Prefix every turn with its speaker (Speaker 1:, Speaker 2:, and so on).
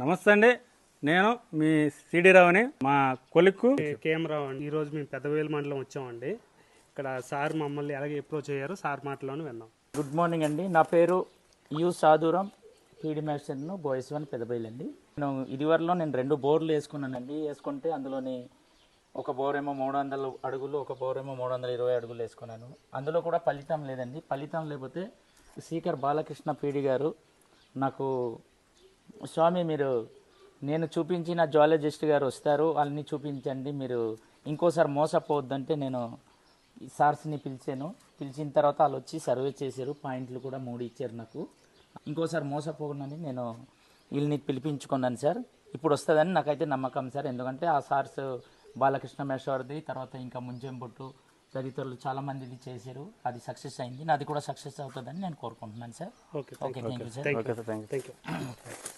Speaker 1: నమస్తే అండి, నేను మీ సిడి రావుని. మా కొలిక్కు
Speaker 2: కేఎం రావు అండి. ఈరోజు మేము పెద్దవేలు మండలం వచ్చామండి. ఇక్కడ సార్ మమ్మల్ని ఎలాగ అప్రోచ్ అయ్యారో సార్ మాటలోనే విన్నాం.
Speaker 3: గుడ్ మార్నింగ్ అండి. నా పేరు యు సాధురం, పీడి మేస్టర్ను, బాయ్స్ 1 పెద్దబయలు అండి. ఇదివరలో నేను 2 బోర్లు వేసుకున్నానండి. వేసుకుంటే అందులోని ఒక బోర్ ఏమో 300 అడుగులు, ఒక బోర్ ఏమో 320 అడుగులు వేసుకున్నాను. అందులో కూడా ఫలితం లేదండి. ఫలితం లేకపోతే స్పీకర్ బాలకృష్ణ పీడి గారు నాకు, స్వామి మీరు నేను చూపించిన జువాలజిస్ట్ గారు వస్తారు, వాళ్ళని చూపించండి, మీరు ఇంకోసారి మోసపోవద్దంటే నేను సార్స్ని పిలిచాను. పిలిచిన తర్వాత వాళ్ళు వచ్చి సర్వే చేశారు, పాయింట్లు కూడా 3 ఇచ్చారు నాకు. ఇంకోసారి మోసపోకుండా నేను వీళ్ళని పిలిపించుకున్నాను సార్. ఇప్పుడు వస్తుందని నాకైతే నమ్మకం సార్. ఎందుకంటే ఆ సార్స్ బాలకృష్ణ మేషవర్ది, తర్వాత ఇంకా ముంజంబొట్టు తదితరులు చాలామంది ఇది చేశారు. అది సక్సెస్ అయింది, నాది కూడా సక్సెస్ అవుతుందని నేను కోరుకుంటున్నాను sir.
Speaker 2: Okay,
Speaker 3: okay, thank you sir.
Speaker 2: Thank you.